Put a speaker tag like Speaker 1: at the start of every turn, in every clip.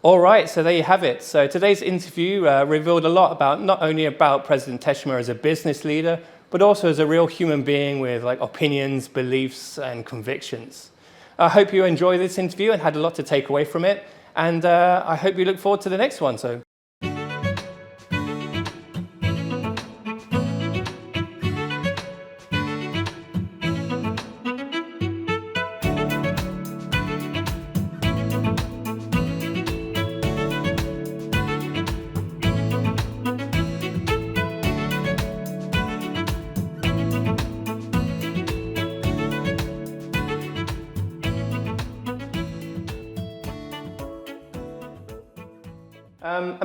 Speaker 1: All right, so there you have it. So today's interview revealed a lot about not only about President Teshima as a business leader, but also as a real human being with like opinions, beliefs, and convictions. I hope you enjoyed this interview and had a lot to take away from it. And I hope you look forward to the next one. So.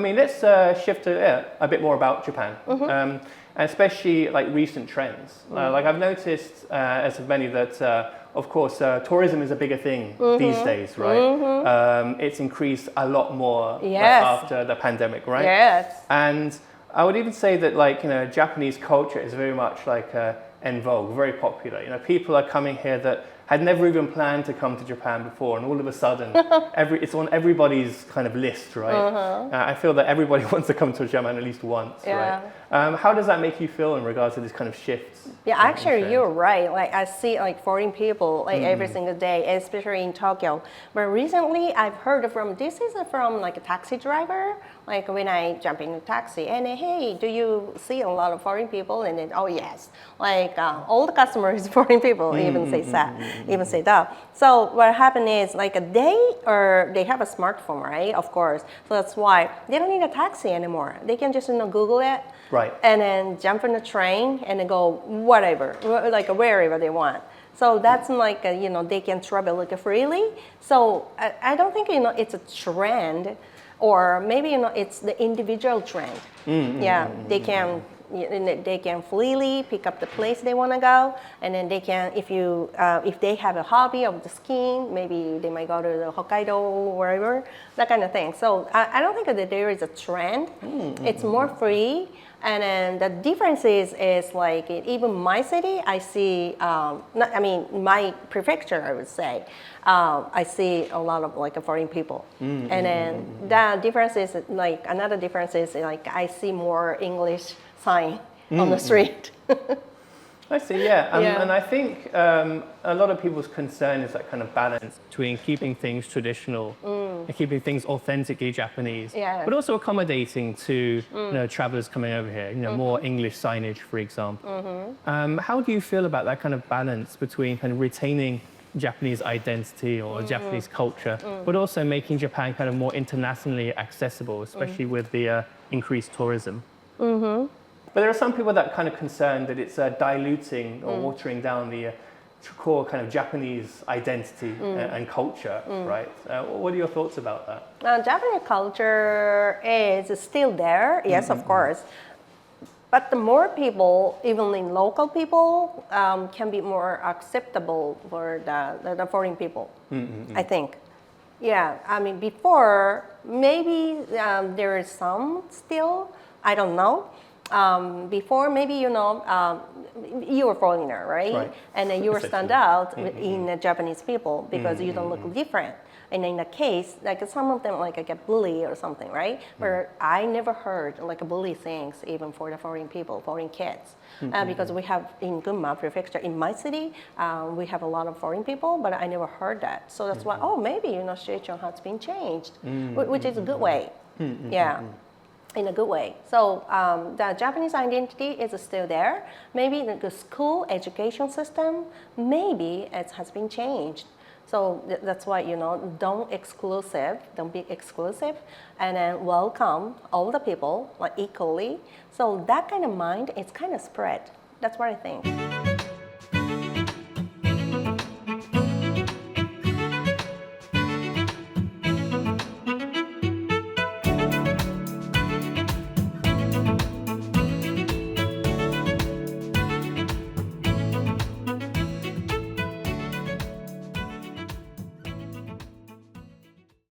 Speaker 1: Let's shift to a bit more about Japan, and especially like recent trends. Like I've noticed, as have many, that of course tourism is a bigger thing these days, right? It's increased a lot more after the pandemic, right?
Speaker 2: Yes.
Speaker 1: And I would even say that Japanese culture is very much like en vogue, very popular. People are coming here that had never even planned to come to Japan before, and all of a sudden, it's on everybody's kind of list, right? I feel that everybody wants to come to Japan at least once, right? How does that make you feel in regards to this kind of shifts?
Speaker 2: Yeah, actually, you're right. Like I see like foreign people like every single day, especially in Tokyo. But recently, I've heard from like a taxi driver. Like when I jump in a taxi, and hey, do you see a lot of foreign people? And then, oh yes, like all the customers foreign people even say that. So what happened is like they have a smartphone, right? Of course. So that's why they don't need a taxi anymore. They can just Google it,
Speaker 1: right,
Speaker 2: and then jump on the train and then go whatever, like wherever they want. So that's like they can travel like freely. So I don't think it's a trend. Or maybe it's the individual trend. They can freely pick up the place they want to go, and then they can if they have a hobby of the skiing, maybe they might go to the Hokkaido or wherever, that kind of thing. So I don't think that there is a trend. It's more free. And then the difference is like even my city, I see, my prefecture, I would say, I see a lot of like foreign people. And then the difference is like, another difference is like I see more English sign on the street.
Speaker 1: I see, yeah. And I think a lot of people's concern is that kind of balance between keeping things traditional and keeping things authentically Japanese, but also accommodating to travelers coming over here, more English signage, for example. How do you feel about that kind of balance between kind of retaining Japanese identity or Japanese culture, but also making Japan kind of more internationally accessible, especially with the increased tourism? But there are some people that kind of concerned that it's diluting or watering down the core kind of Japanese identity and culture, right? What are your thoughts about that?
Speaker 2: Japanese culture is still there, yes, of course. But the more people, even in local people, can be more acceptable for the foreign people, I think. Yeah, I mean, before, maybe there is some still, I don't know. Before, maybe, you were a foreigner, right? And then you were stand out in the Japanese people because you don't look different. And in the case, like some of them like get bullied or something, right? Where I never heard like bully things even for the foreign people, foreign kids. Because we have in Gunma prefecture, in my city, we have a lot of foreign people, but I never heard that. So that's why, maybe, situation has been changed, which is a good way. In a good way. So the Japanese identity is still there. Maybe the school education system, maybe it has been changed. So that's why, don't be exclusive, and then welcome all the people like equally. So that kind of mind is kind of spread. That's what I think.